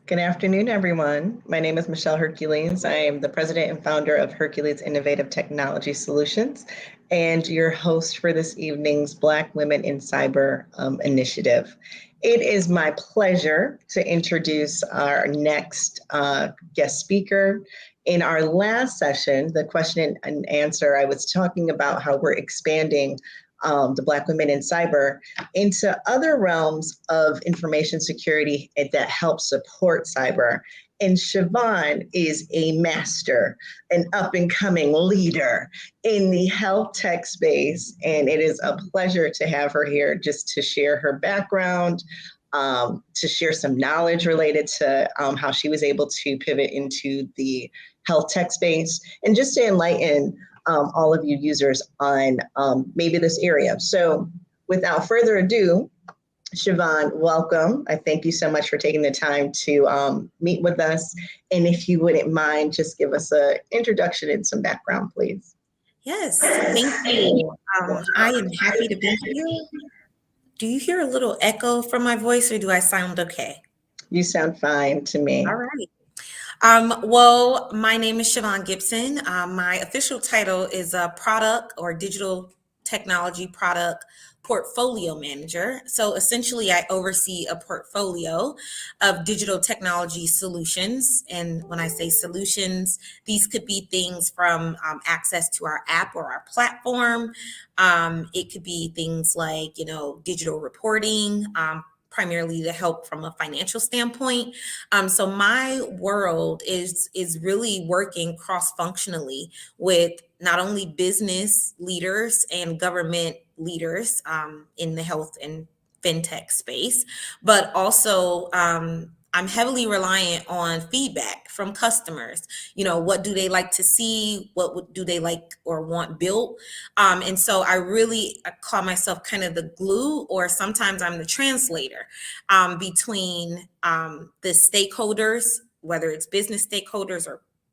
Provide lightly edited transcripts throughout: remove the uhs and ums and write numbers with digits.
Good afternoon, everyone. My name is Michelle Hercules. I am the president and founder of Hercules Innovative Technology Solutions and your host for this evening's Black Women in Cyber initiative. It is my pleasure to introduce our next guest speaker. In our last session, the question and answer, I was talking about how we're expanding the Black women in cyber into other realms of information security that help support cyber. And Chavaughn is a master, an up and coming leader in the health tech space. And it is a pleasure to have her here just to share her background, to share some knowledge related to how she was able to pivot into the health tech space, and just to enlighten all of you users on maybe this area. So without further ado, Chavaughn, welcome. I thank you so much for taking the time to meet with us. And if you wouldn't mind, just give us an introduction and some background, please. Yes, thank you. I am happy to be here. Do you hear a little echo from my voice, or do I sound okay? You sound fine to me. All right. Well, my name is Chavaughn Gibson. My official title is a product or digital technology product portfolio manager. So essentially, I oversee a portfolio of digital technology solutions. And when I say solutions, these could be things from access to our app or our platform. It could be things like, digital reporting, primarily to help from a financial standpoint. So my world is really working cross-functionally with not only business leaders and government leaders in the health and fintech space, but also I'm heavily reliant on feedback from customers. What do they like to see? Do they like or want built? And so I call myself kind of the glue, or sometimes I'm the translator between the stakeholders, whether it's business stakeholders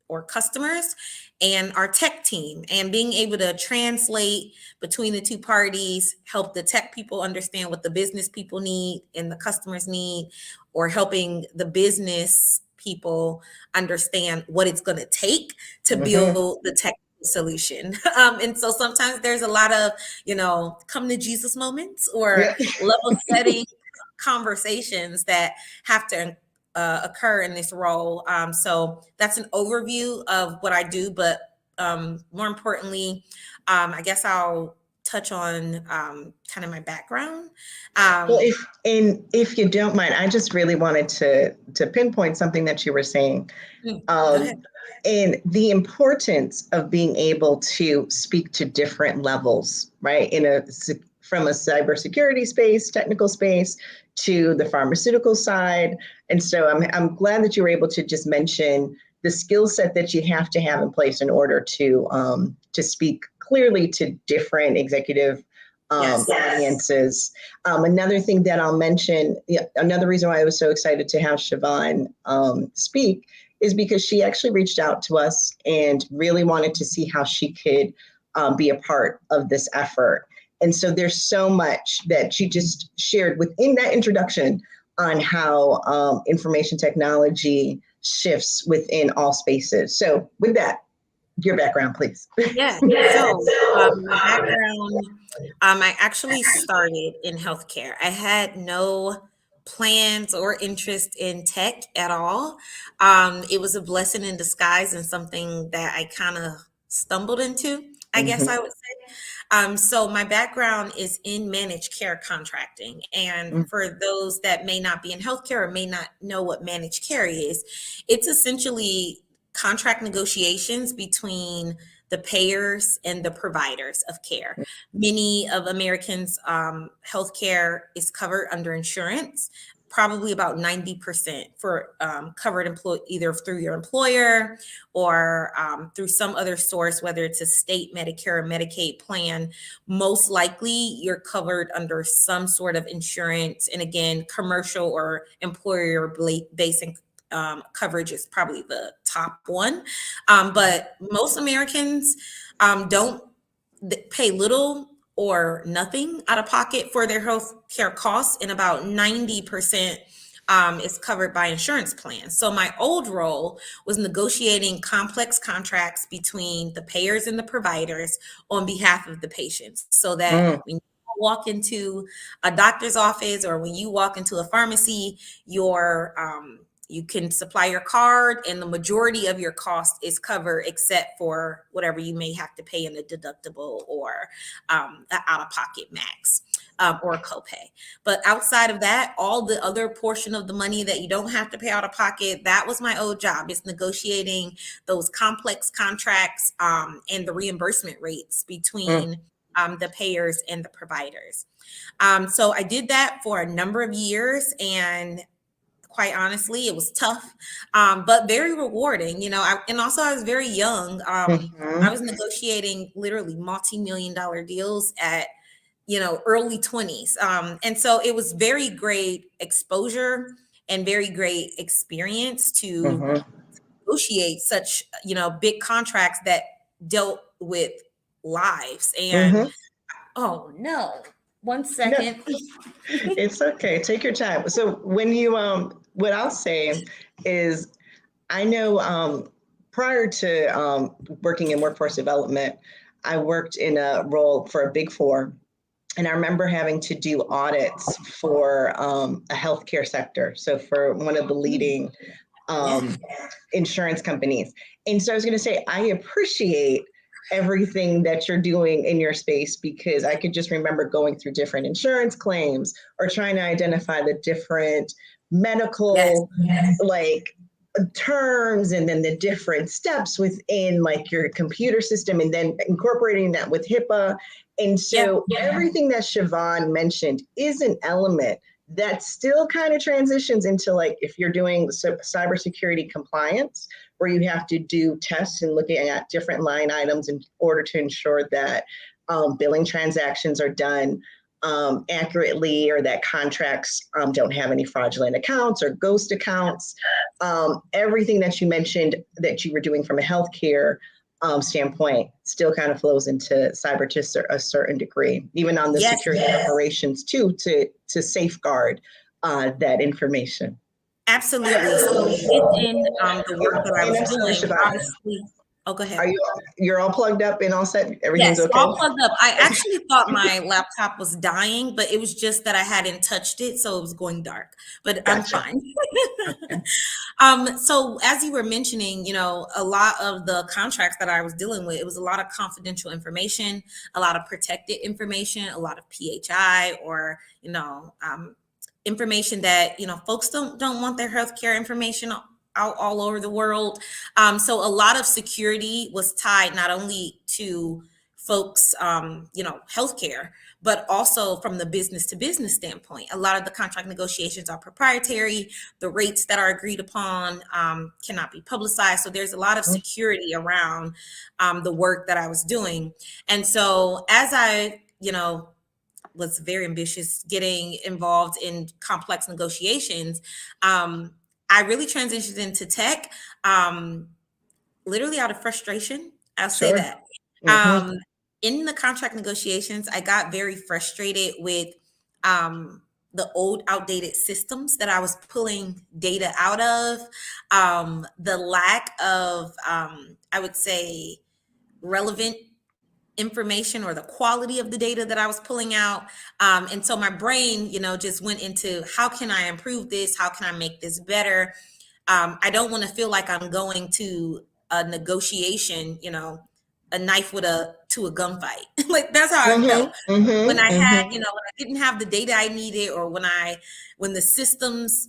or customers, and our tech team, and being able to translate between the two parties, help the tech people understand what the business people need and the customers need, or helping the business people understand what it's going to take to build the tech solution. And so sometimes there's a lot of, come to Jesus moments, or level setting conversations that have to occur in this role. So that's an overview of what I do, but more importantly, I guess I'll touch on kind of my background. Well, if you don't mind, I just really wanted to pinpoint something that you were saying, Go ahead. and the importance of being able to speak to different levels, right? From a cybersecurity space, technical space, to the pharmaceutical side. And so I'm glad that you were able to just mention the skill set that you have to have in place in order to speak clearly to different executive audiences. Another thing that I'll mention, another reason why I was so excited to have Chavaughn speak is because she actually reached out to us and really wanted to see how she could be a part of this effort. And so there's so much that she just shared within that introduction on how information technology shifts within all spaces. So with that, your background, please. Yeah. So my background, I actually started in healthcare. I had no plans or interest in tech at all. It was a blessing in disguise and something that I kind of stumbled into, I guess I would say. So my background is in managed care contracting. And for those that may not be in healthcare or may not know what managed care is, it's essentially contract negotiations between the payers and the providers of care. Many of Americans' healthcare is covered under insurance, probably about 90% for covered either through your employer or through some other source, whether it's a state Medicare or Medicaid plan. Most likely you're covered under some sort of insurance. And again, commercial or employer-based coverage is probably the top one. But most Americans don't pay little or nothing out of pocket for their health care costs, and about 90% is covered by insurance plans. So my old role was negotiating complex contracts between the payers and the providers on behalf of the patients, so that when you walk into a doctor's office or when you walk into a pharmacy, you can supply your card and the majority of your cost is covered except for whatever you may have to pay in a deductible or an out-of-pocket max or a copay. But outside of that, all the other portion of the money that you don't have to pay out of pocket, that was my old job. It's negotiating those complex contracts and the reimbursement rates between the payers and the providers. So I did that for a number of years, and quite honestly, it was tough, but very rewarding, and also I was very young. I was negotiating literally multi-million-dollar deals at, early 20s. And so it was very great exposure and very great experience to negotiate such, big contracts that dealt with lives. And oh no, one second. No, it's okay. Take your time. So when you, what I'll say is, I know prior to working in workforce development, I worked in a role for a Big Four. And I remember having to do audits for a healthcare sector. So for one of the leading insurance companies. And so I was going to say, I appreciate everything that you're doing in your space, because I could just remember going through different insurance claims or trying to identify the different medical like terms, and then the different steps within like your computer system, and then incorporating that with HIPAA. And so everything that Chavaughn mentioned is an element that still kind of transitions into like if you're doing cybersecurity compliance, where you have to do tests and looking at different line items in order to ensure that billing transactions are done accurately, or that contracts don't have any fraudulent accounts or ghost accounts. Everything that you mentioned that you were doing from a healthcare standpoint still kind of flows into cyber to a certain degree, even on the Yes. security operations too, to safeguard that information. Absolutely. So within the work that I And was I'm sorry, doing, Chavaughn, obviously, oh, go ahead. are you're all plugged up and all set? Everything's Yes, okay? all plugged up. I actually thought my laptop was dying, but it was just that I hadn't touched it, so it was going dark. But I'm Gotcha. fine. Okay. So as you were mentioning, you know, a lot of the contracts that I was dealing with, it was a lot of confidential information, a lot of protected information, a lot of PHI, or you know, information that you know folks don't want their healthcare information out all over the world. So a lot of security was tied not only to folks, you know, healthcare, but also from the business to business standpoint. A lot of the contract negotiations are proprietary. The rates that are agreed upon cannot be publicized. So there's a lot of security around the work that I was doing. And so as I, you know, was very ambitious getting involved in complex negotiations, I really transitioned into tech, literally out of frustration. I'll say Sure. that. Mm-hmm. In the contract negotiations, I got very frustrated with the old, outdated systems that I was pulling data out of, the lack of, I would say, relevant information or the quality of the data that I was pulling out. And so my brain, you know, just went into how can I improve this? How can I make this better? I don't want to feel like I'm going to a negotiation, you know, a knife to a gunfight. Like that's how I felt Mm-hmm. Mm-hmm. when I had, Mm-hmm. you know, when I didn't have the data I needed, or when the systems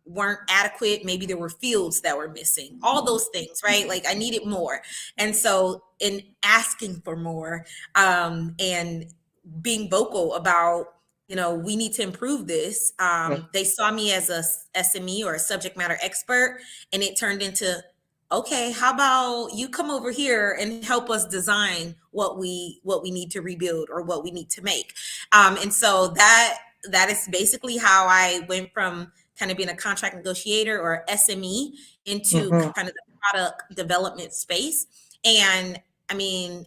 weren't adequate, maybe there were fields that were missing, all those things, right? Like I needed more. And so in asking for more, and being vocal about, you know, we need to improve this. They saw me as a SME or a subject matter expert, and it turned into, okay, how about you come over here and help us design what we need to rebuild or what we need to make. And so that is basically how I went from kind of being a contract negotiator or SME into Mm-hmm. kind of the product development space. And I mean,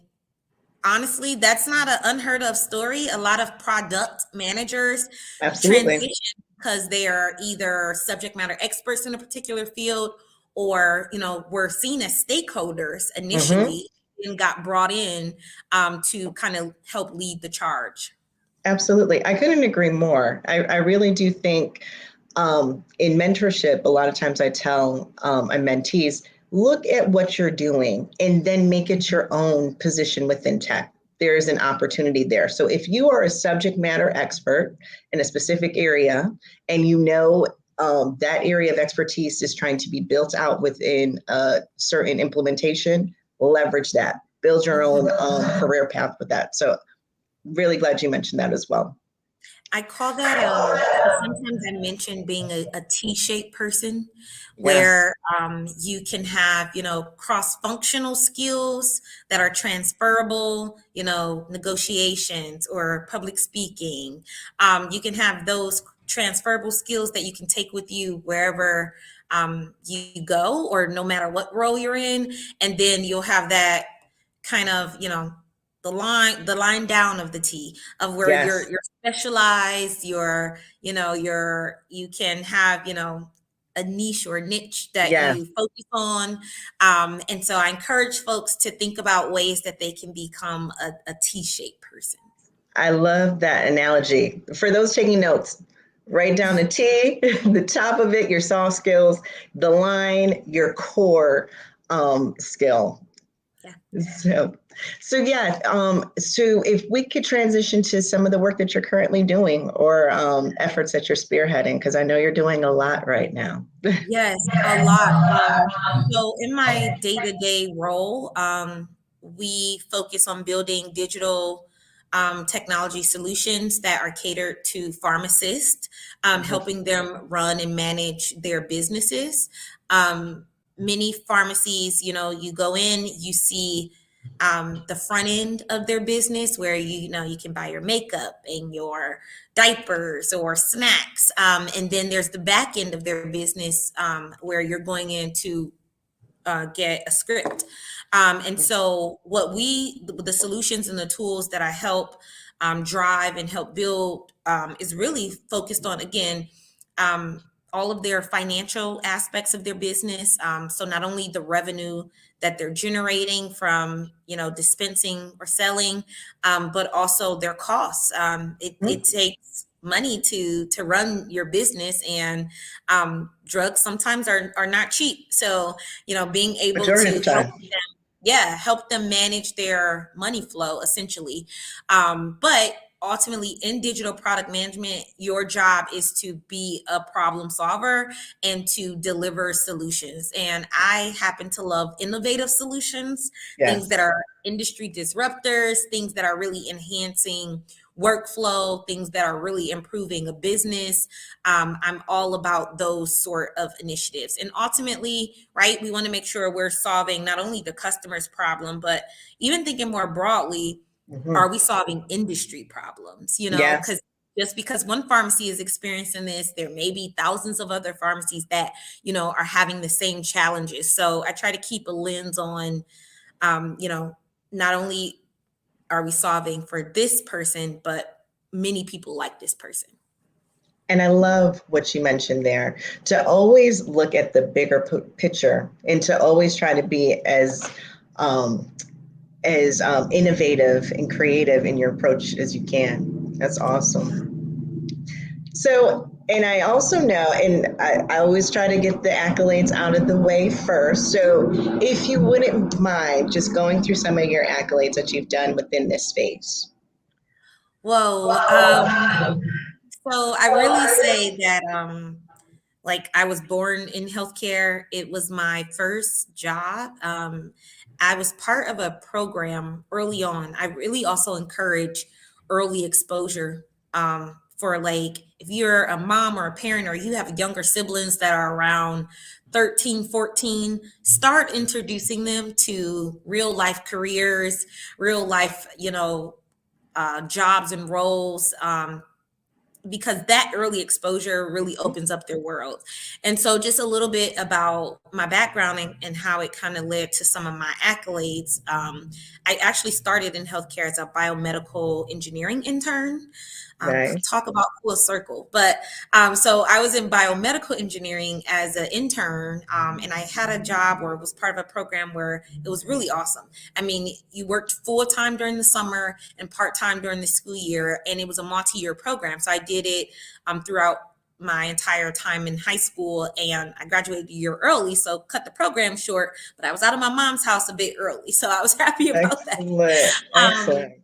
honestly, that's not an unheard of story. A lot of product managers Absolutely. transition because they are either subject matter experts in a particular field, or you know, were seen as stakeholders initially and got brought in to kind of help lead the charge. Absolutely. I couldn't agree more. I really do think in mentorship, a lot of times I tell my mentees, look at what you're doing and then make it your own position within tech. There is an opportunity there. So if you are a subject matter expert in a specific area, and you know that area of expertise is trying to be built out within a certain implementation, leverage that. Build your own career path with that. So really glad you mentioned that as well. I call that sometimes I mention being a T-shaped person, Yes. where you can have, you know, cross-functional skills that are transferable, you know, negotiations or public speaking. You can have those transferable skills that you can take with you wherever you go, or no matter what role you're in. And then you'll have that kind of, you know, the line down of the T, of where Yes. you're specialized, you can have, you know, a niche or niche that Yeah. you focus on. And so I encourage folks to think about ways that they can become a T-shaped person. I love that analogy. For those taking notes, write down the T, the top of it, your soft skills, the line, your core skill. Yeah. So yeah. So if we could transition to some of the work that you're currently doing, or efforts that you're spearheading, because I know you're doing a lot right now. Yes, a lot. So in my day-to-day role, we focus on building digital technology solutions that are catered to pharmacists, helping them run and manage their businesses. Many pharmacies, you go in, you see the front end of their business where you can buy your makeup and your diapers or snacks, and then there's the back end of their business, where you're going in to get a script. And so the solutions and the tools that I help drive and help build is really focused on, again, all of their financial aspects of their business. So not only the revenue that they're generating from, dispensing or selling, but also their costs. It takes money to run your business, and drugs sometimes are not cheap. So, being able help them manage their money flow, essentially. But ultimately, in digital product management, your job is to be a problem solver and to deliver solutions. And I happen to love innovative solutions, things that are industry disruptors, things that are really enhancing workflow, things that are really improving a business. I'm all about those sort of initiatives. And ultimately, right, we want to make sure we're solving not only the customer's problem, but even thinking more broadly, are we solving industry problems? Because just because one pharmacy is experiencing this, there may be thousands of other pharmacies that, are having the same challenges. So I try to keep a lens on, not only are we solving for this person, but many people like this person. And I love what you mentioned there, to always look at the bigger picture and to always try to be as innovative and creative in your approach as you can. That's awesome. So, and I also know, and I always try to get the accolades out of the way first. So if you wouldn't mind just going through some of your accolades that you've done within this space. Whoa. So I really say that, I was born in healthcare. It was my first job. I was part of a program early on. I really also encourage early exposure, for if you're a mom or a parent, or you have younger siblings that are around 13, 14, start introducing them to real life careers, real life, jobs and roles, because that early exposure really opens up their world. And so just a little bit about my background and how it kind of led to some of my accolades. I actually started in healthcare as a biomedical engineering intern. Nice. Talk about full circle. But so I was in biomedical engineering as an intern, and I had a job where it was part of a program where it was really awesome. I mean, you worked full time during the summer and part time during the school year, and it was a multi-year program. So I did it throughout my entire time in high school, and I graduated a year early, so cut the program short, but I was out of my mom's house a bit early, so I was happy about that. Excellent.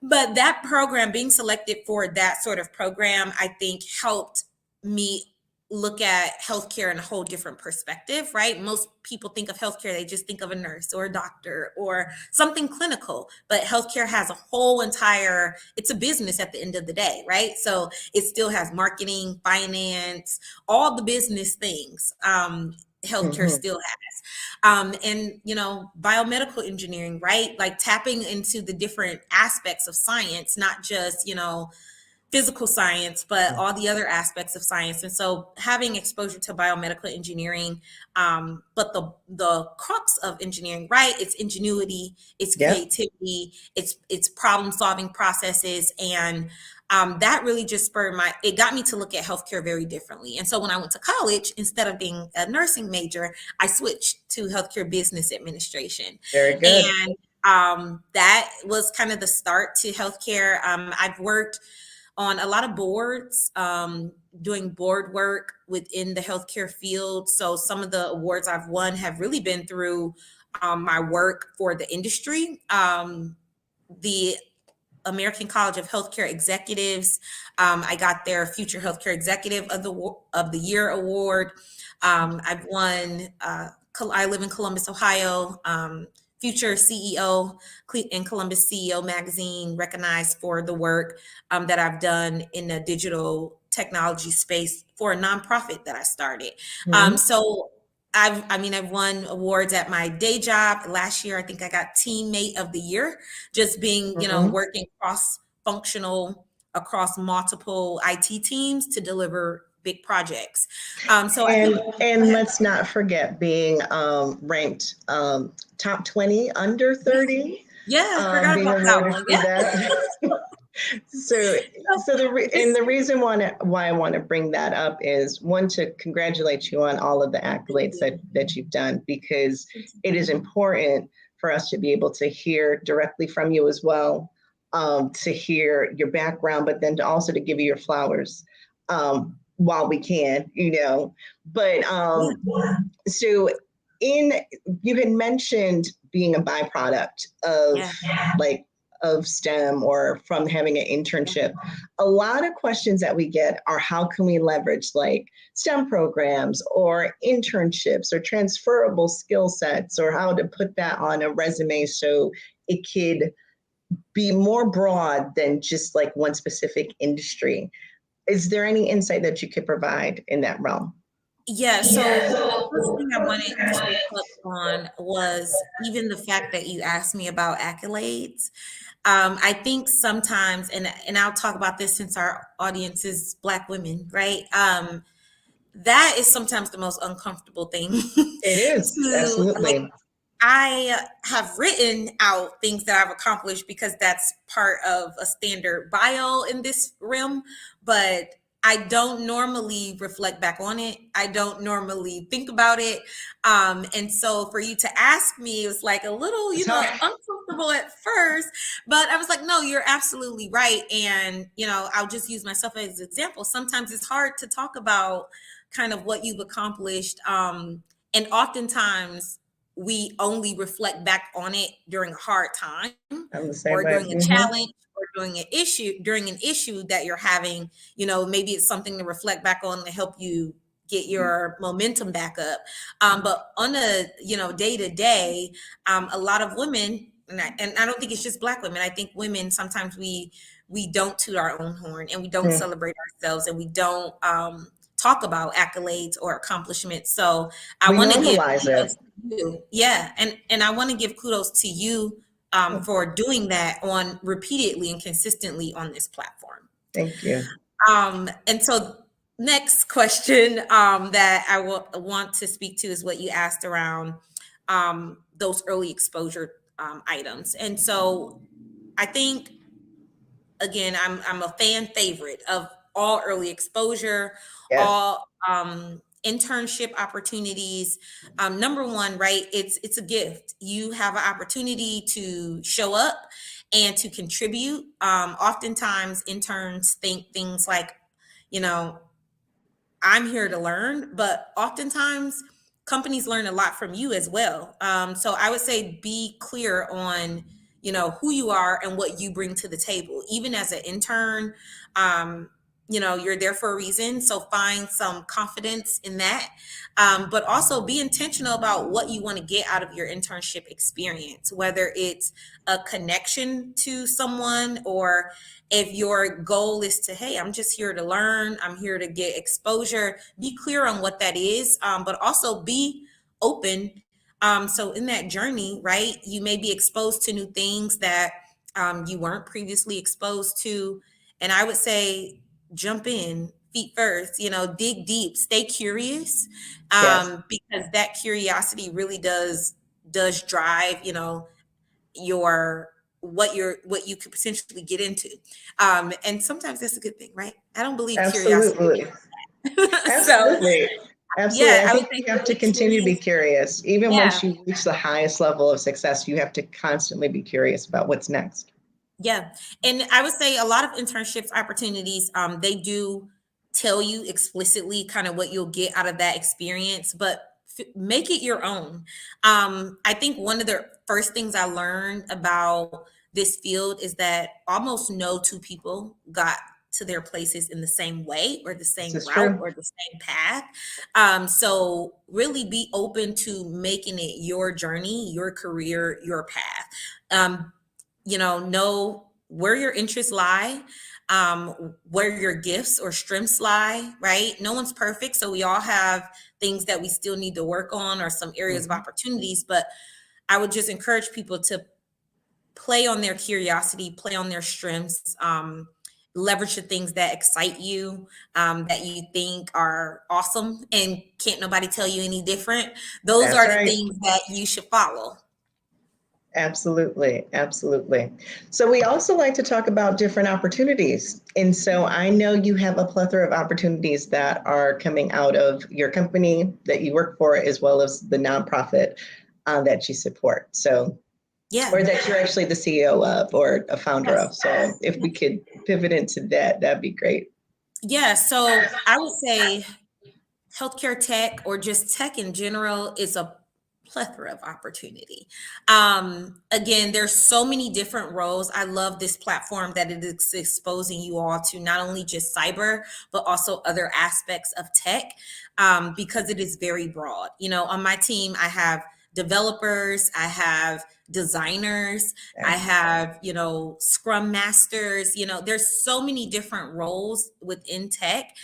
But that program, being selected for that sort of program, I think helped me look at healthcare in a whole different perspective, right? Most people think of healthcare, they just think of a nurse or a doctor or something clinical, but healthcare has a whole it's a business at the end of the day, right? So it still has marketing, finance, all the business things. Healthcare still has. And, biomedical engineering, right? Like tapping into the different aspects of science, not just, physical science, but all the other aspects of science. And so having exposure to biomedical engineering, but the crux of engineering, right? It's ingenuity, it's creativity, it's problem solving processes. And that really just it got me to look at healthcare very differently. And so when I went to college, instead of being a nursing major, I switched to healthcare business administration. Very good. And that was kind of the start to healthcare. I've worked on a lot of boards, doing board work within the healthcare field. So some of the awards I've won have really been through my work for the industry. The American College of Healthcare Executives, I got their Future Healthcare Executive of the Year award. I've won, I live in Columbus, Ohio, future CEO in Columbus CEO magazine, recognized for the work that I've done in the digital technology space for a nonprofit that I started. So I've won awards at my day job. Last year, I think I got Teammate of the Year, just being, working cross-functional across multiple IT teams to deliver big projects. So and let's not forget being ranked top 20 under 30. Yeah, forgot being about that awarded one. for that. So the reason why I want to bring that up is, one, to congratulate you on all of the accolades that you've done, because it is important for us to be able to hear directly from you as well, to hear your background, but then to also to give you your flowers while we can, But so you had mentioned being a byproduct of of STEM or from having an internship. A lot of questions that we get are, how can we leverage like STEM programs or internships or transferable skill sets, or how to put that on a resume so it could be more broad than just like one specific industry. Is there any insight that you could provide in that realm? Yeah, so the first thing I wanted to touch on was even the fact that you asked me about accolades. I think sometimes, and I'll talk about this since our audience is Black women, right? That is sometimes the most uncomfortable thing. It is, absolutely. I have written out things that I've accomplished because that's part of a standard bio in this realm, but I don't normally reflect back on it. I don't normally think about it. And so for you to ask me, it was like a little, uncomfortable at first, but I was like, no, you're absolutely right. And, I'll just use myself as an example. Sometimes it's hard to talk about kind of what you've accomplished. And oftentimes we only reflect back on it during a hard time or during a challenge or during an issue that you're having. Maybe it's something to reflect back on to help you get your momentum back up. But on a, day to day, a lot of women, and I don't think it's just Black women. I think women, sometimes we don't toot our own horn, and we don't celebrate ourselves, and we don't talk about accolades or accomplishments. So I want to give kudos to you. Yeah. And I want to give kudos to you for doing that repeatedly and consistently on this platform. Thank you. And so next question that I want to speak to is what you asked around those early exposure items. And so I think, again, I'm a fan favorite of all early exposure, all internship opportunities. Number one, right? It's a gift. You have an opportunity to show up and to contribute. Oftentimes interns think things like, I'm here to learn, but oftentimes companies learn a lot from you as well. So I would say be clear on, who you are and what you bring to the table. Even as an intern, you're there for a reason. So find some confidence in that. But also be intentional about what you want to get out of your internship experience, whether it's a connection to someone, or if your goal is to, hey, I'm just here to learn, I'm here to get exposure, be clear on what that is, but also be open. So in that journey, right, you may be exposed to new things that you weren't previously exposed to. And I would say, jump in feet first, dig deep, stay curious, because that curiosity really does drive, what you could potentially get into. And sometimes that's a good thing, right? I don't believe curiosity. Absolutely. Absolutely. Yeah, I think you have to continue to be curious. Even once you reach the highest level of success, you have to constantly be curious about what's next. Yeah. And I would say a lot of internships opportunities, they do tell you explicitly kind of what you'll get out of that experience, but make it your own. I think one of the first things I learned about this field is that almost no two people got to their places in the same way or the This same is route true. or the same path. So really be open to making it your journey, your career, your path. Know where your interests lie, where your gifts or strengths lie, right? No one's perfect. So we all have things that we still need to work on or some areas of opportunities. But I would just encourage people to play on their curiosity, play on their strengths, leverage the things that excite you, that you think are awesome and can't nobody tell you any different. Those That's are the right. things that you should follow. Absolutely, absolutely. So we also like to talk about different opportunities. And so I know you have a plethora of opportunities that are coming out of your company that you work for, as well as the nonprofit that you support. So, Yeah. or that you're actually the CEO of or a founder Yes. of. So if we could pivot into that, that'd be great. Yeah. So I would say healthcare tech or just tech in general is a plethora of opportunity. Again, there's so many different roles. I love this platform that it is exposing you all to not only just cyber, but also other aspects of tech, because it is very broad. On my team, I have developers, I have designers, I have, scrum masters, there's so many different roles within tech.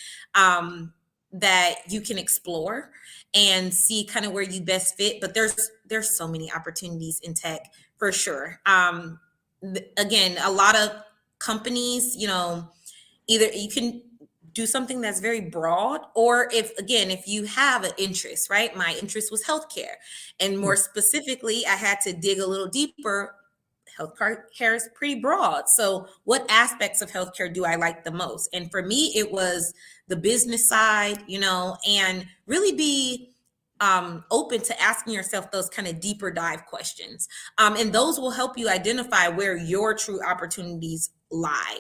That you can explore and see kind of where you best fit. But there's so many opportunities in tech for sure. Again, a lot of companies, either you can do something that's very broad, or if you have an interest, right? My interest was healthcare, and more specifically, I had to dig a little deeper. Healthcare is pretty broad. So what aspects of healthcare do I like the most? And for me, it was the business side, and really be open to asking yourself those kind of deeper dive questions. And those will help you identify where your true opportunities lie.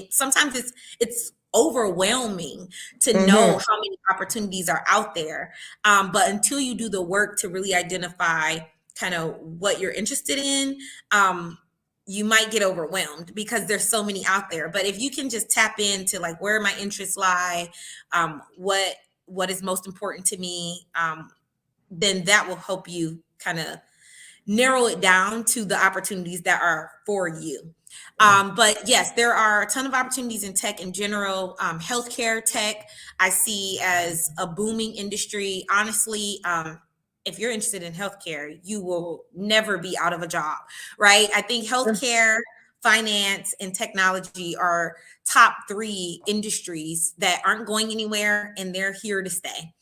Sometimes it's overwhelming to know how many opportunities are out there. But until you do the work to really identify kind of what you're interested in, you might get overwhelmed because there's so many out there. But if you can just tap into like where my interests lie, what is most important to me, then that will help you kind of narrow it down to the opportunities that are for you. But yes, there are a ton of opportunities in tech in general. Healthcare tech, I see as a booming industry. Honestly, if you're interested in healthcare, you will never be out of a job, right? I think healthcare, finance, and technology are top 3 industries that aren't going anywhere, and they're here to stay.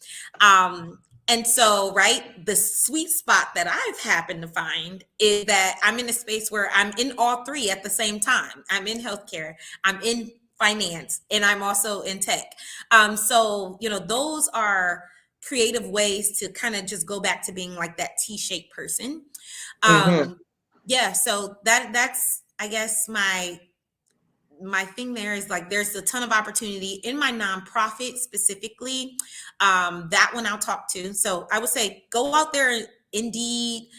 And so, right, the sweet spot that I've happened to find is that I'm in a space where I'm in all 3 at the same time. I'm in healthcare, I'm in finance, and I'm also in tech. So, those are creative ways to kind of just go back to being like that T-shaped person. Yeah, so that's, I guess, my thing there is like there's a ton of opportunity in my nonprofit specifically. That one I'll talk to. So I would say go out there. Indeed,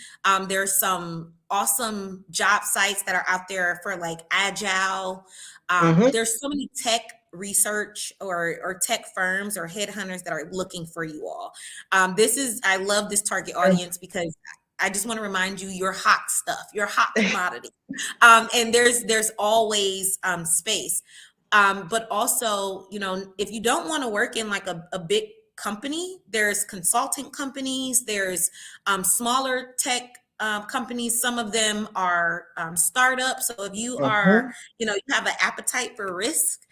there's some awesome job sites that are out there for like agile. There's so many tech research or tech firms or headhunters that are looking for you all. I love this target audience because I just want to remind you, you're hot stuff, you're hot commodity. And there's always space. But also, if you don't want to work in like a big company, there's consulting companies, there's smaller tech companies. Some of them are startups. So if you are, you have an appetite for risk,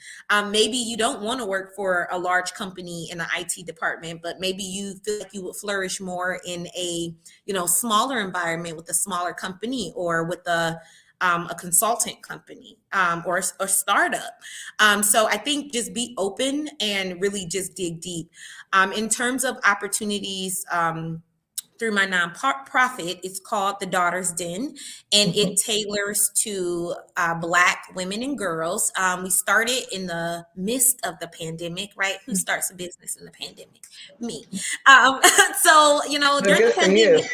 maybe you don't want to work for a large company in the IT department, but maybe you feel like you would flourish more in a, smaller environment with a smaller company or with a consultant company or startup. So I think just be open and really just dig deep. In terms of opportunities, through my nonprofit, it's called The Daughter's Den, and it tailors to Black women and girls. We started in the midst of the pandemic, right? Who starts a business in the pandemic? Me. So, during the pandemic,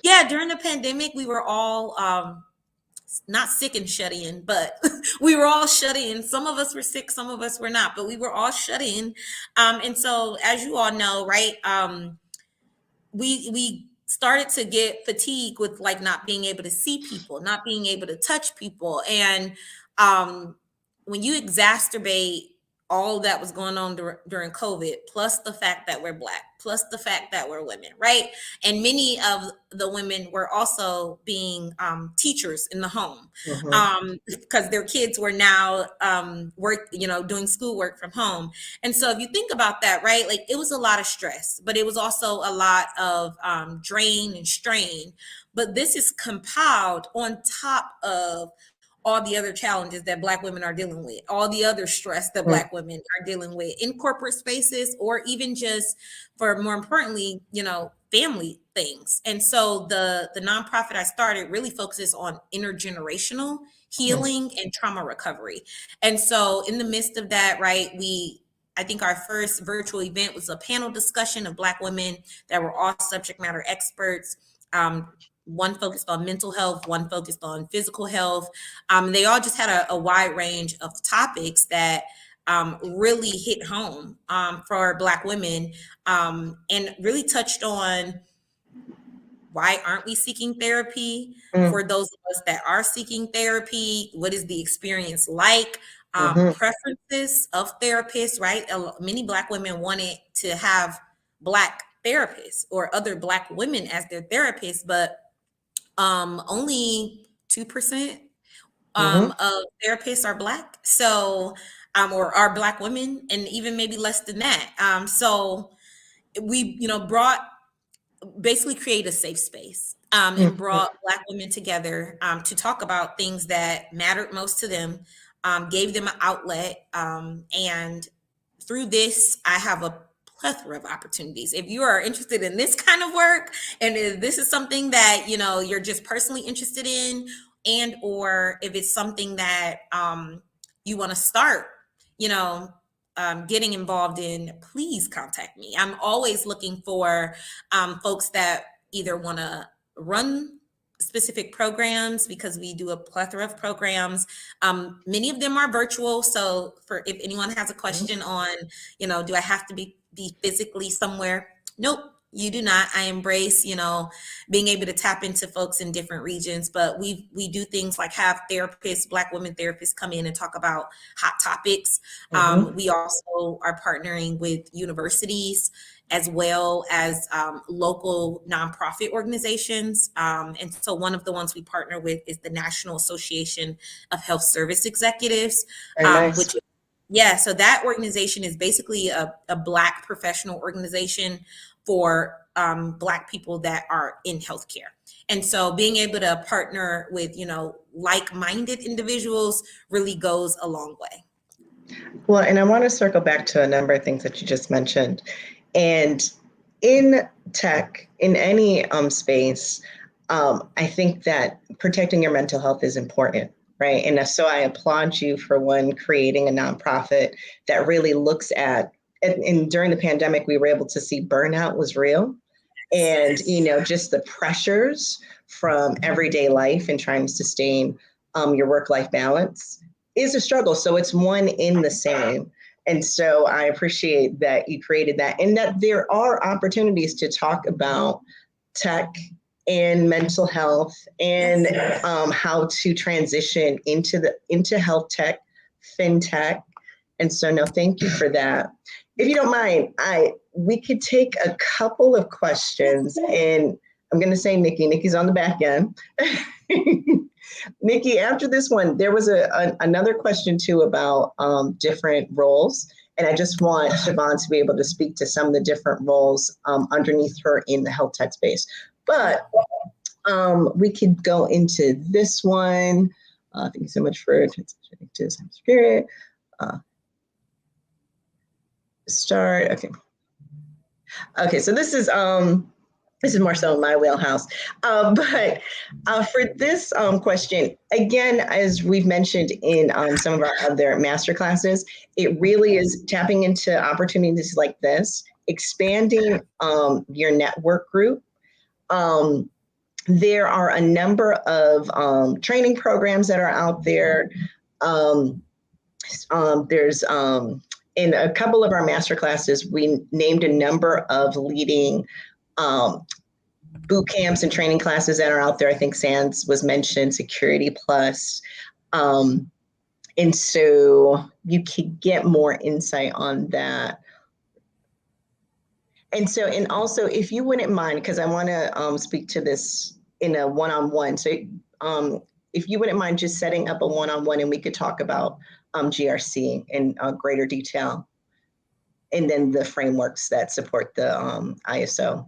yeah, during the pandemic, we were all not sick and shut in, but we were all shut in. Some of us were sick, some of us were not, but we were all shut in. And so, as you all know, right, we started to get fatigued with like not being able to see people, not being able to touch people. And um, when you exacerbate all that was going on during COVID, plus the fact that we're Black, plus the fact that we're women, right? And many of the women were also being teachers in the home because their kids were now doing schoolwork from home. And so if you think about that, right, like it was a lot of stress, but it was also a lot of drain and strain. But this is compiled on top of all the other challenges that Black women are dealing with, all the other stress that Black women are dealing with in corporate spaces, or even just for more importantly, family things. And so the nonprofit I started really focuses on intergenerational healing and trauma recovery. And so in the midst of that, right, I think our first virtual event was a panel discussion of Black women that were all subject matter experts. One focused on mental health, one focused on physical health. They all just had a wide range of topics that really hit home for Black women and really touched on why aren't we seeking therapy? For those of us that are seeking therapy, what is the experience like? Preferences of therapists, right? Many Black women wanted to have Black therapists or other Black women as their therapists, but only 2% of therapists are Black. So, or are Black women, and even maybe less than that. So we, basically create a safe space and brought Black women together to talk about things that mattered most to them, gave them an outlet. And through this, I have a plethora of opportunities. If you are interested in this kind of work, and if this is something that you're just personally interested in, and or if it's something that you want to start getting involved in, please contact me. I'm always looking for folks that either want to run specific programs, because we do a plethora of programs. Many of them are virtual. So if anyone has a question on, do I have to be physically somewhere? Nope, you do not. I embrace, being able to tap into folks in different regions, but we do things like have therapists, Black women therapists come in and talk about hot topics. We also are partnering with universities as well as local nonprofit organizations. And so one of the ones we partner with is the National Association of Health Service Executives, which so that organization is basically a Black professional organization for Black people that are in healthcare. And so being able to partner with, like-minded individuals really goes a long way. Well, and I want to circle back to a number of things that you just mentioned. And in tech, in any space, I think that protecting your mental health is important, right? And so I applaud you for creating a nonprofit that really looks at, and during the pandemic, we were able to see burnout was real. And, just the pressures from everyday life and trying to sustain your work-life balance is a struggle. So it's one in the same. And so I appreciate that you created that, and that there are opportunities to talk about tech and mental health and how to transition into health tech, fintech. And so, no, thank you for that. If you don't mind, we could take a couple of questions, and I'm going to say Nikki's on the back end. Nikki, after this one, there was another question too about different roles. And I just want Chavaughn to be able to speak to some of the different roles underneath her in the health tech space. But we could go into this one. Thank you so much for Cybersecurity. Start. Okay, so this is more so in my wheelhouse. But for this question, again, as we've mentioned in some of our other masterclasses, it really is tapping into opportunities like this, expanding your network group, there are a number of training programs that are out there. There's in a couple of our master classes, we named a number of leading boot camps and training classes that are out there. I think SANS was mentioned, Security Plus. And so you could get more insight on that. And so, and also, if you wouldn't mind, because I want to speak to this in a one-on-one. So if you wouldn't mind just setting up a one-on-one and we could talk about GRC in greater detail, and then the frameworks that support the ISO.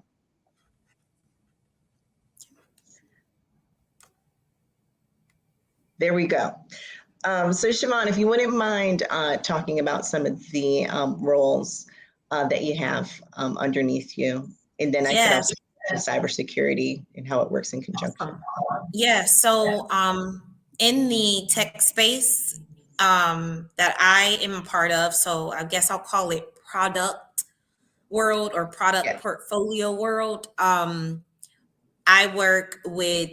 There we go. So Chavaughn, if you wouldn't mind talking about some of the roles that you have underneath you, and then I could also cybersecurity and how it works in conjunction. Yeah, so in the tech space that I am a part of, so I guess I'll call it product world or product portfolio world. I work with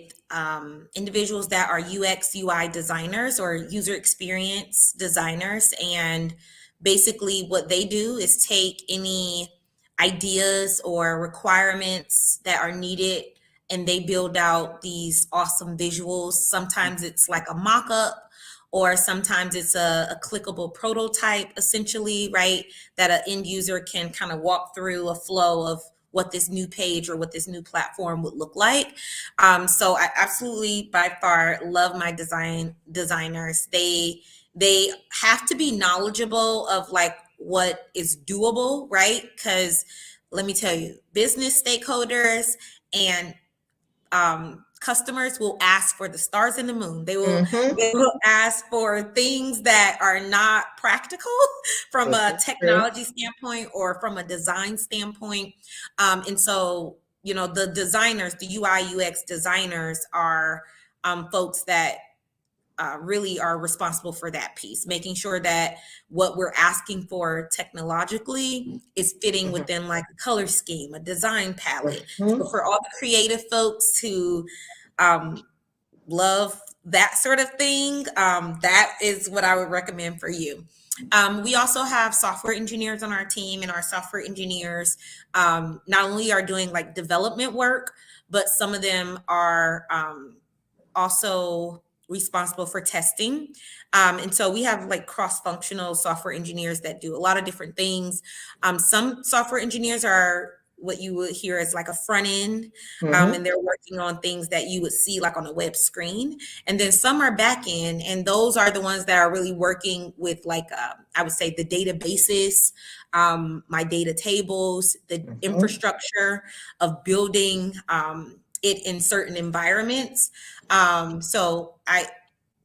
individuals that are UX, UI designers or user experience designers. And basically what they do is take any ideas or requirements that are needed and they build out these awesome visuals. Sometimes it's like a mock-up, or sometimes it's a clickable prototype, essentially, right? That an end user can kind of walk through a flow of what this new page or what this new platform would look like. So I absolutely by far love my designers. They have to be knowledgeable of like what is doable, right? Because let me tell you, business stakeholders and customers will ask for the stars and the moon. They will ask for things that are not practical from a technology standpoint or from a design standpoint. And so, you know, the designers, the UI UX designers are folks that really are responsible for that piece, making sure that what we're asking for technologically is fitting within like a color scheme, a design palette. So for all the creative folks who love that sort of thing, that is what I would recommend for you. We also have software engineers on our team, and our software engineers not only are doing like development work, but some of them are also responsible for testing. And so we have like cross-functional software engineers that do a lot of different things. Some software engineers are what you would hear as like a front end, and they're working on things that you would see like on a web screen. And then some are back end, and those are the ones that are really working with like, I would say the databases, my data tables, the infrastructure of building it in certain environments. So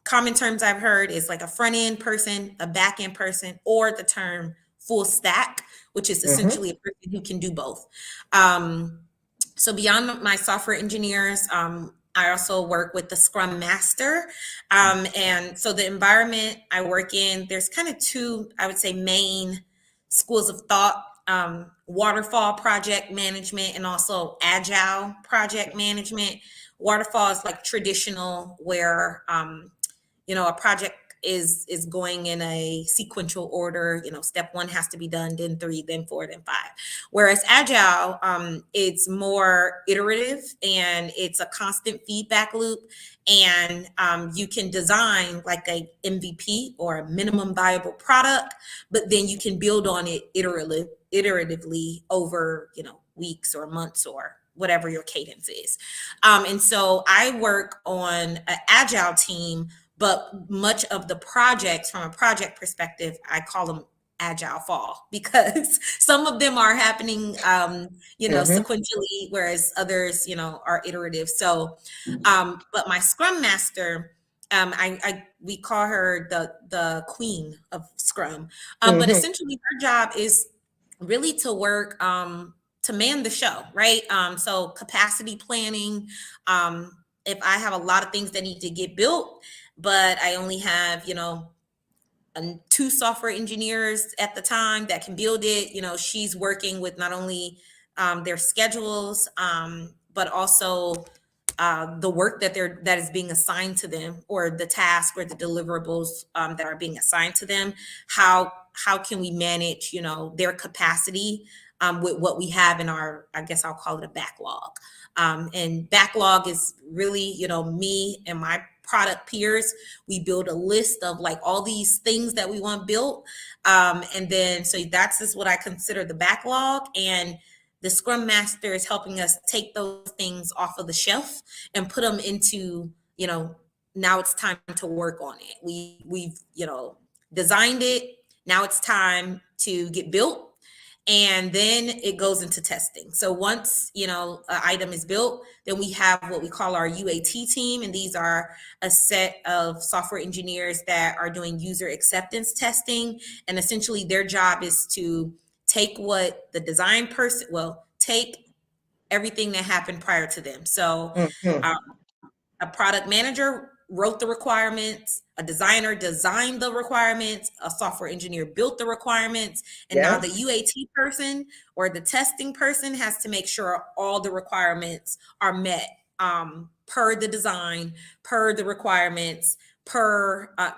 common terms I've heard is like a front end person, a back end person, or the term full stack, which is essentially a person who can do both. So beyond my software engineers, I also work with the Scrum Master. And so the environment I work in, there's kind of two, I would say, main schools of thought. Waterfall project management and also agile project management. Waterfall is like traditional where, you know, a project is going in a sequential order. You know, step one has to be done, then 3, then 4, then 5. Whereas agile, it's more iterative and it's a constant feedback loop. And you can design like a MVP or a minimum viable product, but then you can build on it iteratively over, you know, weeks or months or whatever your cadence is. And so I work on an agile team, but much of the projects from a project perspective, I call them agile fall because some of them are happening, you know, sequentially, whereas others, you know, are iterative. So, but my Scrum Master, we call her the queen of Scrum, but essentially her job is really to work to man the show, right? So capacity planning. If I have a lot of things that need to get built, but I only have, you know, 2 software engineers at the time that can build it, you know, she's working with not only their schedules, but also the work that is being assigned to them, or the task or the deliverables that are being assigned to them. How can we manage, their capacity with what we have in our, I guess I'll call it a backlog. And backlog is really, me and my product peers, we build a list of like all these things that we want built. And then, so that's just what I consider the backlog. And the Scrum Master is helping us take those things off of the shelf and put them into, now it's time to work on it. We've designed it. Now it's time to get built. And then it goes into testing. So once, an item is built, then we have what we call our UAT team. And these are a set of software engineers that are doing user acceptance testing. And essentially their job is to take what the design person, take everything that happened prior to them. So a product manager wrote the requirements, a designer designed the requirements, a software engineer built the requirements, and now the UAT person or the testing person has to make sure all the requirements are met per the design, per the requirements,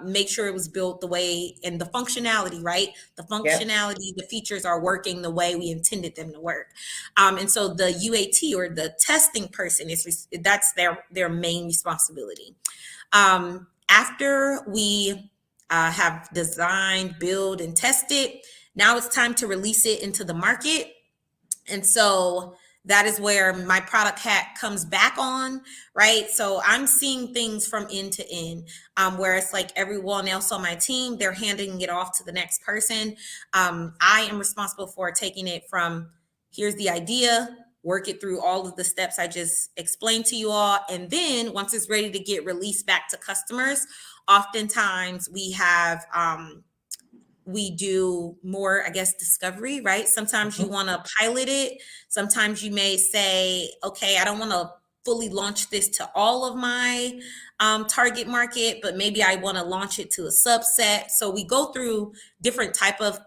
make sure it was built the way, and the functionality, right? The functionality, the features are working the way we intended them to work. And so the UAT or the testing person that's their main responsibility. After we have designed, build, and tested, now it's time to release it into the market. And so that is where my product hat comes back on, right? So I'm seeing things from end to end, where it's like everyone else on my team, they're handing it off to the next person. I am responsible for taking it from, here's the idea, work it through all of the steps I just explained to you all. And then once it's ready to get released back to customers, oftentimes we do more, I guess, discovery, right? Sometimes you want to pilot it. Sometimes you may say, okay, I don't want to fully launch this to all of my target market, but maybe I want to launch it to a subset. So we go through different type of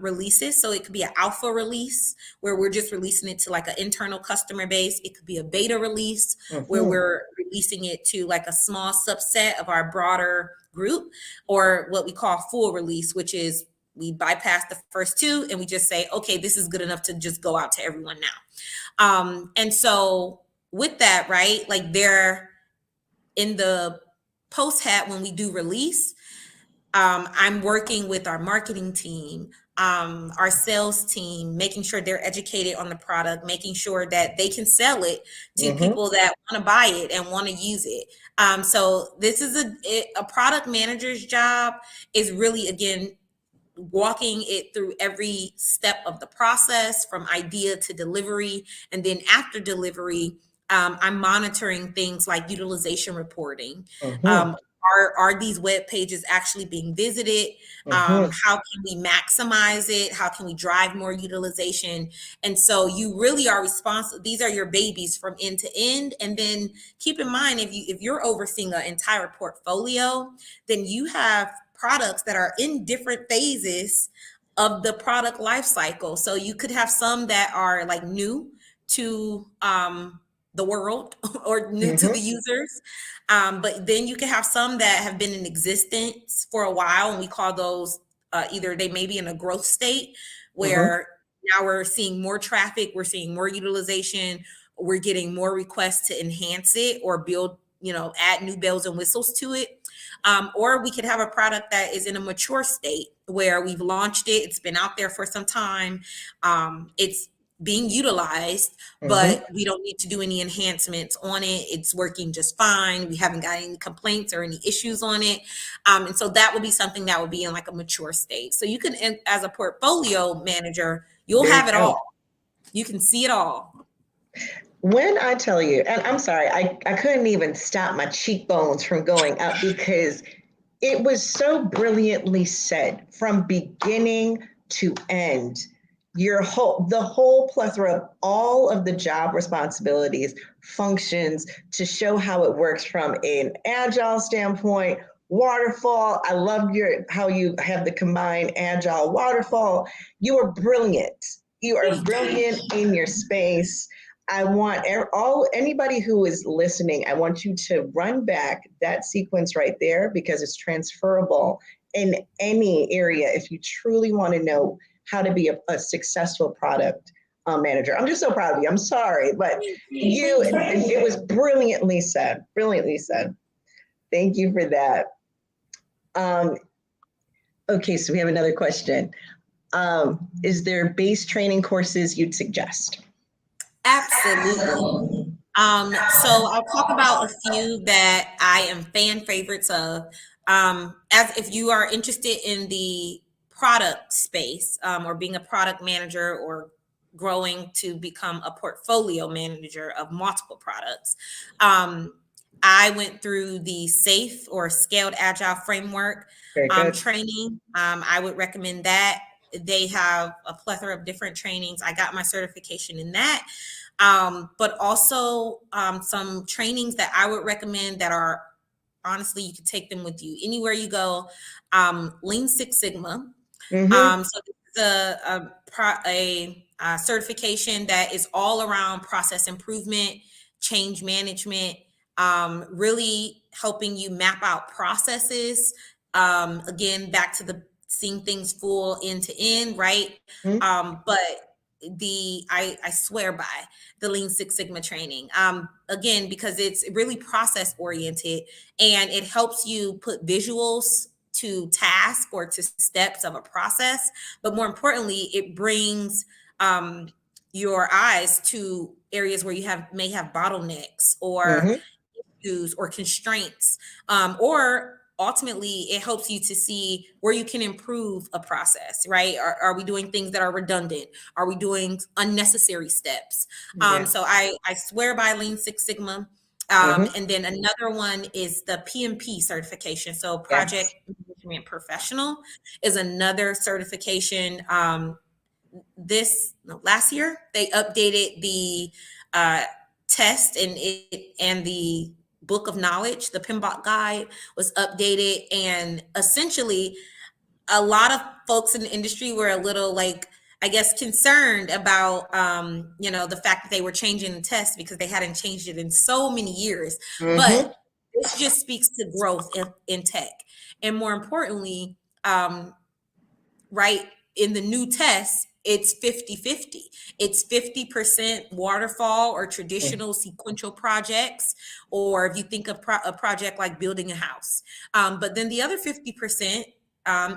releases. So it could be an alpha release where we're just releasing it to like an internal customer base. It could be a beta release where we're releasing it to like a small subset of our broader group, or what we call full release, which is we bypass the first two and we just say, okay, this is good enough to just go out to everyone now. And so with that, right, like they're in the post hat when we do release, I'm working with our marketing team, our sales team, making sure they're educated on the product, making sure that they can sell it to people that want to buy it and want to use it. So this is a product manager's job is really, again, walking it through every step of the process from idea to delivery. And then after delivery, I'm monitoring things like utilization reporting. Are these web pages actually being visited? How can we maximize it? How can we drive more utilization? And so you really are responsible. These are your babies from end to end. And then keep in mind, if you're overseeing an entire portfolio, then you have products that are in different phases of the product life cycle. So you could have some that are like new to the world or new to the users. But then you can have some that have been in existence for a while, and we call those either they may be in a growth state where now we're seeing more traffic, we're seeing more utilization, we're getting more requests to enhance it or build, add new bells and whistles to it. Or we could have a product that is in a mature state where we've launched it, it's been out there for some time, it's being utilized, but we don't need to do any enhancements on it. It's working just fine. We haven't got any complaints or any issues on it. And so that would be something that would be in like a mature state. So you can, as a portfolio manager, you'll have it all. You can see it all. When I tell you, and I'm sorry, I couldn't even stop my cheekbones from going up because it was so brilliantly said from beginning to end. The whole plethora of all of the job responsibilities, functions to show how it works from an agile standpoint, waterfall. I love how you have the combined agile waterfall. You are brilliant. You are brilliant in your space. I want anybody who is listening, I want you to run back that sequence right there because it's transferable in any area if you truly want to know how to be a successful product manager. I'm just so proud of you. I'm sorry, but it was brilliantly said. Brilliantly said. Thank you for that. Okay, so we have another question. Is there base training courses you'd suggest? Absolutely. So I'll talk about a few that I am fan favorites of. As if you are interested in the product space, or being a product manager or growing to become a portfolio manager of multiple products. I went through the SAFe or Scaled Agile Framework Very good. training. I would recommend that. They have a plethora of different trainings. I got my certification in that. But also some trainings that I would recommend that are, honestly, you can take them with you anywhere you go. Lean Six Sigma. So this is a certification that is all around process improvement, change management, really helping you map out processes. Again, back to the seeing things full end to end, right? But I swear by the Lean Six Sigma training. Again, because it's really process oriented and it helps you put visuals to task or to steps of a process. But more importantly, it brings your eyes to areas where you may have bottlenecks or issues or constraints, or ultimately it helps you to see where you can improve a process, right? Are we doing things that are redundant? Are we doing unnecessary steps? So I swear by Lean Six Sigma. And then another one is the PMP certification. So Project Management Professional is another certification. Last year, they updated the test and the book of knowledge. The PMBOK guide was updated, and essentially a lot of folks in the industry were a little, like, I guess, concerned about the fact that they were changing the test because they hadn't changed it in so many years. But this just speaks to growth in tech, and more importantly, right, in the new test, it's 50-50. It's 50% waterfall or traditional sequential projects, or if you think of a project like building a house. But then the other 50%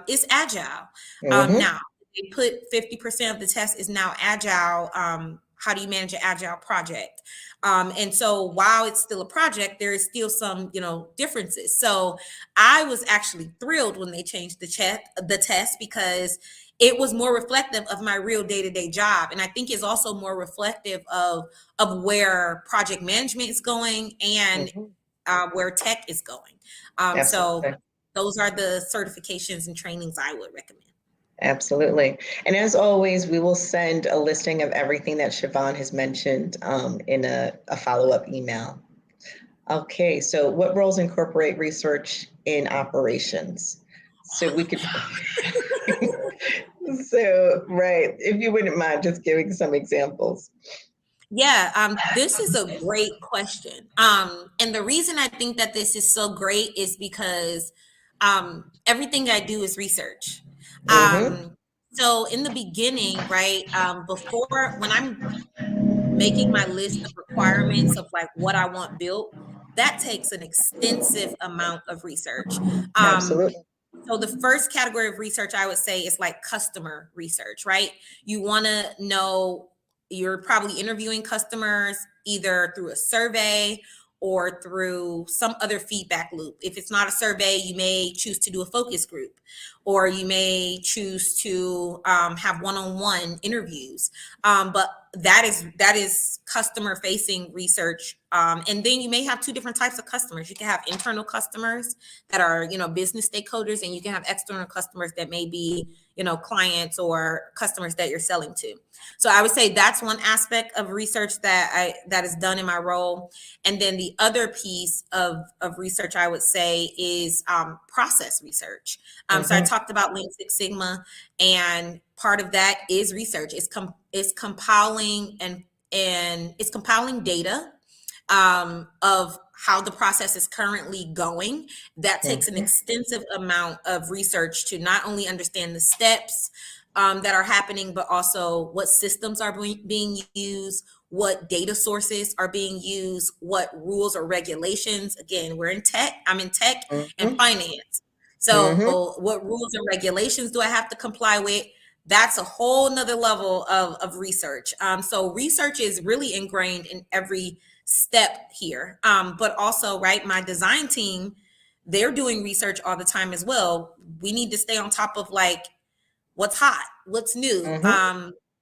is agile. Now, they put 50% of the test is now agile. How do you manage an agile project? And so while it's still a project, there is still some, differences. So I was actually thrilled when they changed the test because it was more reflective of my real day-to-day job. And I think it's also more reflective of where project management is going and where tech is going. So those are the certifications and trainings I would recommend. Absolutely. And as always, we will send a listing of everything that Chavaughn has mentioned in a follow-up email. Okay, so what roles incorporate research in operations? So we could, right, if you wouldn't mind just giving some examples. Yeah, this is a great question. And the reason I think that this is so great is because everything I do is research. So in the beginning, right, before, when I'm making my list of requirements of like what I want built, that takes an extensive amount of research. Absolutely. So the first category of research I would say is like customer research, right? You want to know, you're probably interviewing customers either through a survey or through some other feedback loop. If it's not a survey, you may choose to do a focus group, or you may choose to have one-on-one interviews. But that is customer facing research. And then you may have two different types of customers. You can have internal customers that are, business stakeholders, and you can have external customers that may be, clients or customers that you're selling to. So I would say that's one aspect of research that is done in my role. And then the other piece of research I would say is process research. So I talked about Lean Six Sigma, and part of that is research. It's compiling and it's compiling data of how the process is currently going. That takes an extensive amount of research to not only understand the steps that are happening, but also what systems are being used, what data sources are being used, what rules or regulations. Again, we're in tech, I'm in tech and finance. So what rules and regulations do I have to comply with? That's a whole nother level of research. So research is really ingrained in every step here. But also, right, my design team, they're doing research all the time as well. We need to stay on top of like what's hot, what's new.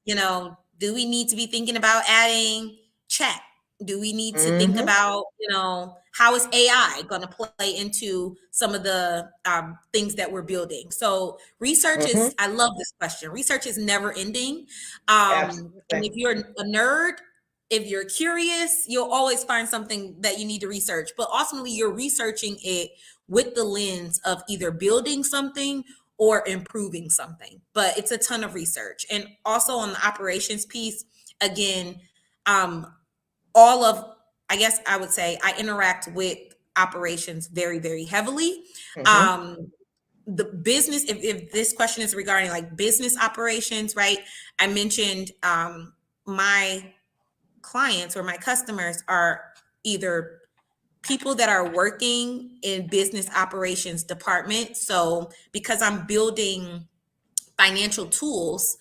You know, do we need to be thinking about adding chat? Do we need to think about, you know, how is AI going to play into some of the things that we're building? So research is, I love this question. Research is never ending. And if you're a nerd, if you're curious, you'll always find something that you need to research. But ultimately, you're researching it with the lens of either building something or improving something. But it's a ton of research. And also on the operations piece, again, all of, I guess I would say I interact with operations very, very heavily. The business, if this question is regarding like business operations, right? I mentioned my clients or my customers are either people that are working in business operations department. So because I'm building financial tools,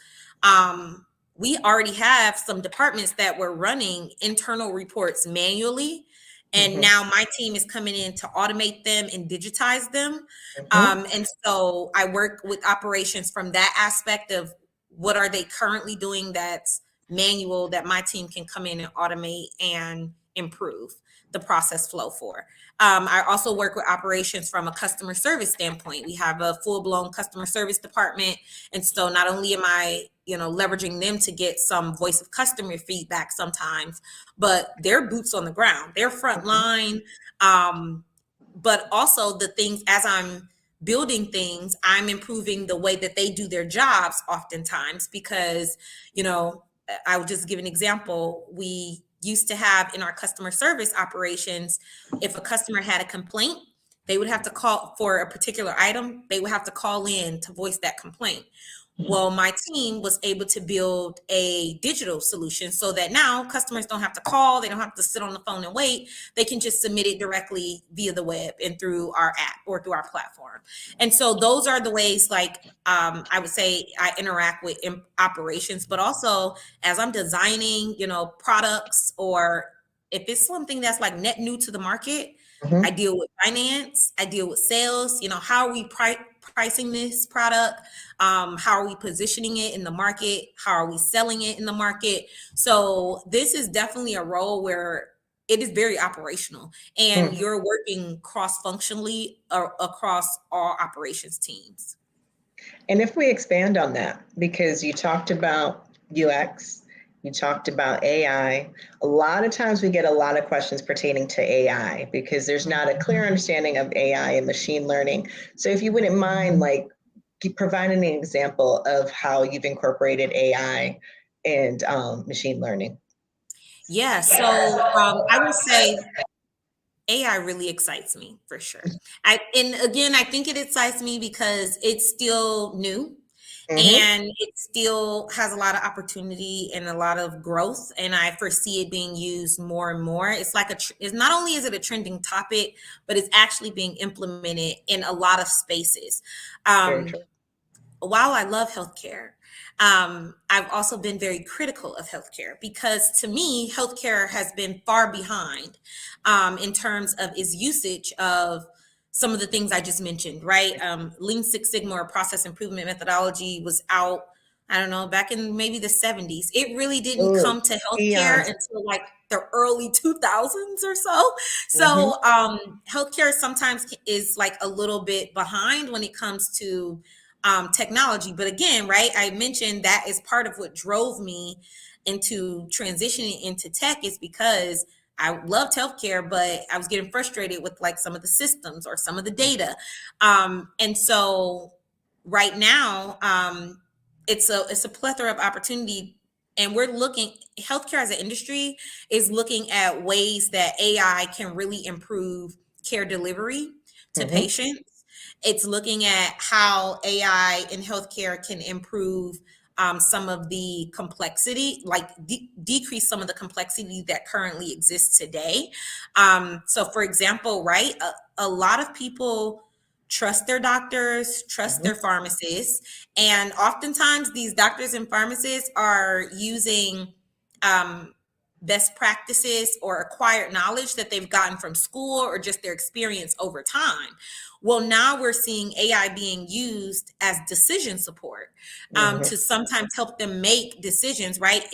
we already have some departments that were running internal reports manually. And now my team is coming in to automate them and digitize them. And so I work with operations from that aspect of what are they currently doing that's manual that my team can come in and automate and improve the process flow for. I also work with operations from a customer service standpoint. We have a full-blown customer service department. And so not only am I, you know, leveraging them to get some voice of customer feedback sometimes, but they're boots on the ground, they're front line. But also the things, as I'm building things, I'm improving the way that they do their jobs oftentimes because, you know, I would just give an example. We used to have in our customer service operations, if a customer had a complaint, they would have to call for a particular item. They would have to call in to voice that complaint. Well, my team was able to build a digital solution so that now customers don't have to call, they don't have to sit on the phone and wait. They can just submit it directly via the web and through our app or through our platform. And so those are the ways, like I would say, I interact with operations, but also as I'm designing, you know, products, or if it's something that's like net new to the market, I deal with finance, I deal with sales. You know, how are we pricing this product? How are we positioning it in the market? How are we selling it in the market? So this is definitely a role where it is very operational and you're working cross-functionally across all operations teams. And if we expand on that, because you talked about UX, you talked about AI. A lot of times we get a lot of questions pertaining to AI because there's not a clear understanding of AI and machine learning. So if you wouldn't mind, like, providing an example of how you've incorporated AI and machine learning. Yeah, so I would say AI really excites me for sure. And again, I think it excites me because it's still new. And it still has a lot of opportunity and a lot of growth, and I foresee it being used more and more. It's like it's not only is it a trending topic, but it's actually being implemented in a lot of spaces. While I love healthcare, I've also been very critical of healthcare because to me, healthcare has been far behind in terms of its usage of some of the things I just mentioned, right? Lean Six Sigma or process improvement methodology was out, I don't know, back in maybe the 70s. It really didn't come to healthcare until like the early 2000s or so. So healthcare sometimes is like a little bit behind when it comes to technology. But again, right, I mentioned that is part of what drove me into transitioning into tech, is because I loved healthcare, but I was getting frustrated with like some of the systems or some of the data. And so right now, it's a plethora of opportunity And we're looking, healthcare as an industry is looking at ways that AI can really improve care delivery to Mm-hmm. patients. It's looking at how AI in healthcare can improve some of the complexity, like decrease some of the complexity that currently exists today. So, for example, right, a lot of people trust their doctors, trust Mm-hmm. their pharmacists, and oftentimes these doctors and pharmacists are using best practices or acquired knowledge that they've gotten from school or just their experience over time. Well, now we're seeing AI being used as decision support Mm-hmm. to sometimes help them make decisions, right?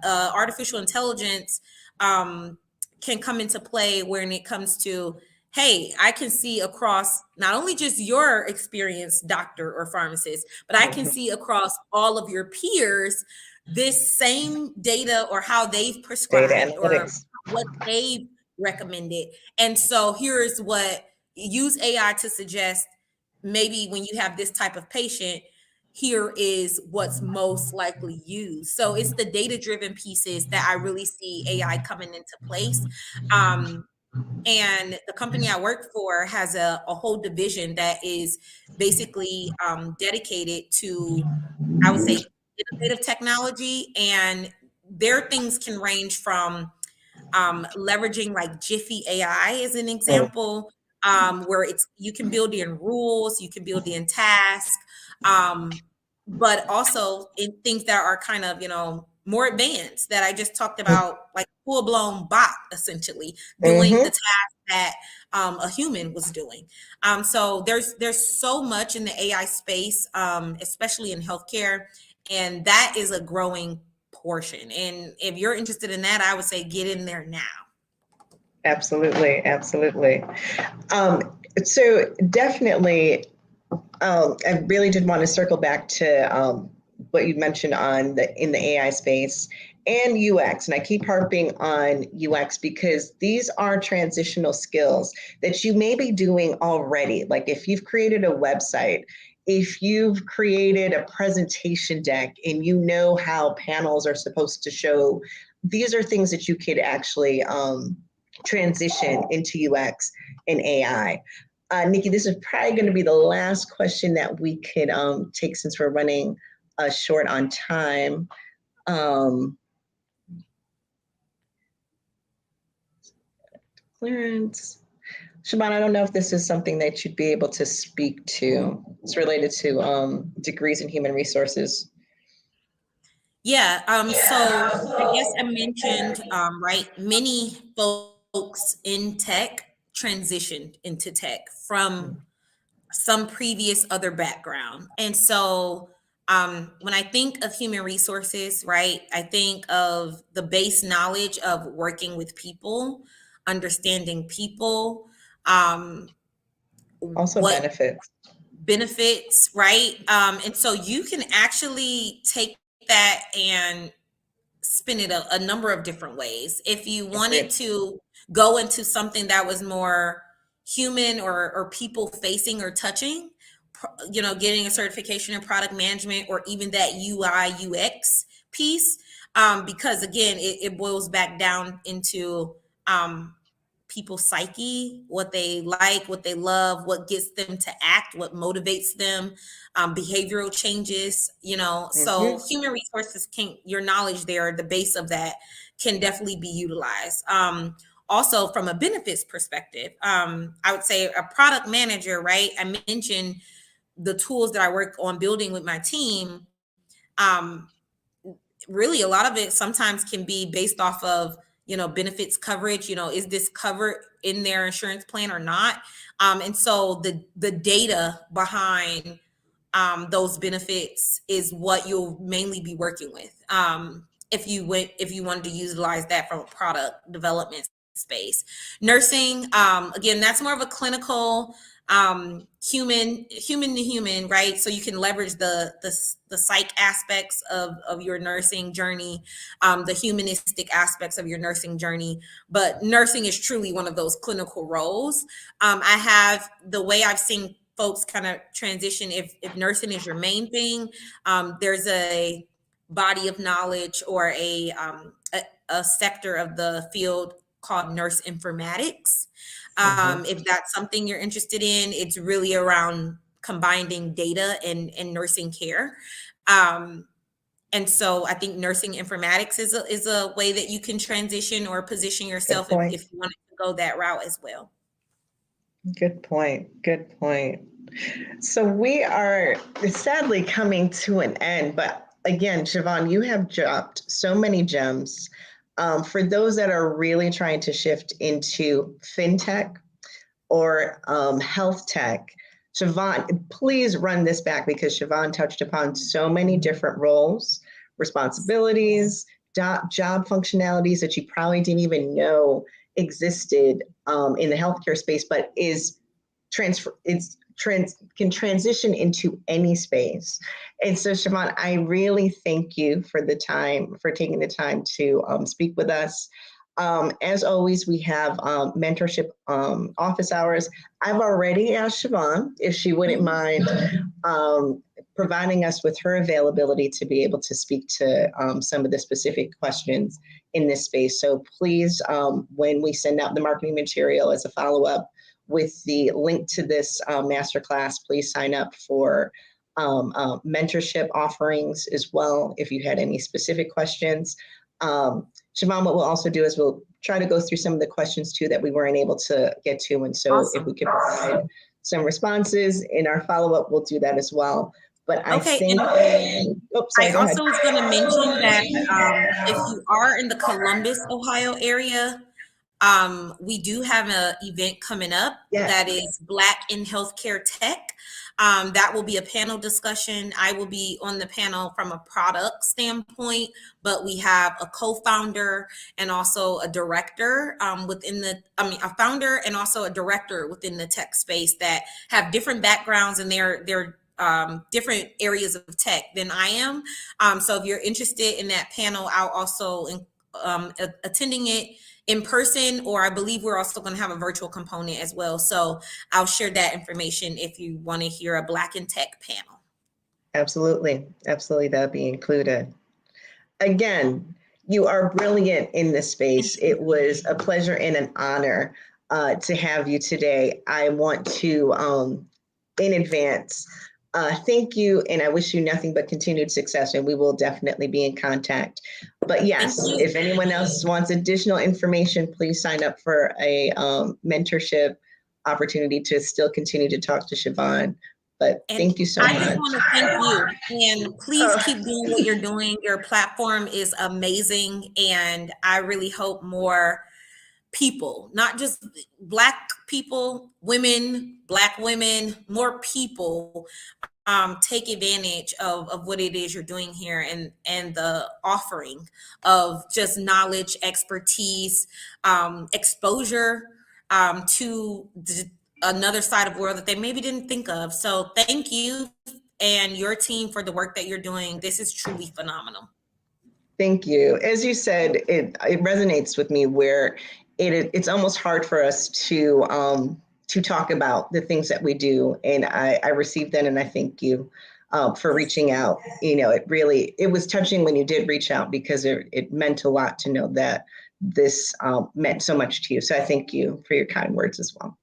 Artificial intelligence can come into play when it comes to, hey, I can see across not only just your experience, doctor or pharmacist, but I can Mm-hmm. see across all of your peers this same data or how they've Data prescribed or analytics. what they've recommended. And so here's what, use AI to suggest, maybe when you have this type of patient, here is what's most likely used. So it's the data driven pieces that I really see AI coming into place. Um, and the company I work for has a whole division that is basically dedicated to, I would say, innovative technology. And their things can range from leveraging like Jiffy AI as an example, where it's, you can build in rules, you can build in tasks, but also in things that are kind of, more advanced that I just talked about, like full blown bot essentially doing Mm-hmm. the task that a human was doing. So there's so much in the AI space, especially in healthcare, and that is a growing portion. And if you're interested in that, I would say get in there now. Absolutely, absolutely. So definitely, I really did want to circle back to what you mentioned on in the AI space and UX. And I keep harping on UX because these are transitional skills that you may be doing already. Like if you've created a website, if you've created a presentation deck and you know how panels are supposed to show, these are things that you could actually transition into UX and AI. Nikki, this is probably going to be the last question that we could take since we're running short on time. Clearance. Chavaughn, I don't know if this is something that you'd be able to speak to. It's related to degrees in human resources. Yeah. So I guess I mentioned, right, many folks in tech transitioned into tech from some previous other background. And so when I think of human resources, right, I think of the base knowledge of working with people, understanding people, Also what benefits. benefits, right? And so you can actually take that and spin it a number of different ways. If you wanted Agreed. to go into something that was more human or people facing or touching, getting a certification in product management or even that UI UX piece, because again, it boils back down into people's psyche, what they like, what they love, what gets them to act, what motivates them, behavioral changes, Mm-hmm. so human resources can, your knowledge there, the base of that can definitely be utilized. Also from a benefits perspective, I would say a product manager, right? I mentioned the tools that I work on building with my team. Um, Really a lot of it sometimes can be based off of benefits coverage. Is this covered in their insurance plan or not? And so the data behind those benefits is what you'll mainly be working with, if you wanted to utilize that from a product development space. Nursing, again, that's more of a clinical, human to human, right? So you can leverage the psych aspects of your nursing journey, the humanistic aspects of your nursing journey. But nursing is truly one of those clinical roles. I have, the way I've seen folks kind of transition, if nursing is your main thing, there's a body of knowledge or a sector of the field called nurse informatics. If that's something you're interested in, it's really around combining data and nursing care. And so I think nursing informatics is a way that you can transition or position yourself if you want to go that route as well. Good point. Good point. So we are sadly coming to an end, but again, Chavaughn, you have dropped so many gems. For those that are really trying to shift into fintech or health tech, Chavaughn, please run this back, because Chavaughn touched upon so many different roles, responsibilities, job functionalities that you probably didn't even know existed in the healthcare space, but can transition into any space. And so, Chavaughn, I really thank you for taking the time to speak with us. As always, we have mentorship office hours. I've already asked Chavaughn if she wouldn't mind providing us with her availability to be able to speak to some of the specific questions in this space. So please, when we send out the marketing material as a follow-up with the link to this masterclass, please sign up for mentorship offerings as well if you had any specific questions. Chavaughn, what we'll also do is we'll try to go through some of the questions too that we weren't able to get to. And so if we could provide some responses in our follow-up, we'll do that as well. But I think, I also was going to mention that if you are in the Columbus, Ohio area, we do have an event coming up that is Black in Healthcare Tech. That will be a panel discussion. I will be on the panel from a product standpoint, but we have a co-founder and also a director a founder and also a director within the tech space that have different backgrounds, and they're different areas of tech than I am. So if you're interested in that panel, I'll also attending it in person, or I believe we're also going to have a virtual component as well. So I'll share that information if you want to hear a Black in Tech panel. Absolutely. Absolutely. That'll be included. Again, you are brilliant in this space. It was a pleasure and an honor to have you today. I want to, in advance, thank you, and I wish you nothing but continued success, and we will definitely be in contact. But yes, if anyone else wants additional information, please sign up for a mentorship opportunity to still continue to talk to Chavaughn. But thank you so much. I just want to thank you, and please keep doing what you're doing. Your platform is amazing, and I really hope more people, not just Black people, women, Black women, more people take advantage of what it is you're doing here, and the offering of just knowledge, expertise, exposure to another side of the world that they maybe didn't think of. So thank you and your team for the work that you're doing. This is truly phenomenal. Thank you. As you said, it resonates with me where it's almost hard for us to talk about the things that we do. And I received that, and I thank you for reaching out. You know, it was touching when you did reach out, because it meant a lot to know that this meant so much to you. So I thank you for your kind words as well.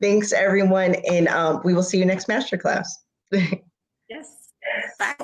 Thanks, everyone. And we will see you next masterclass. Yes. Bye.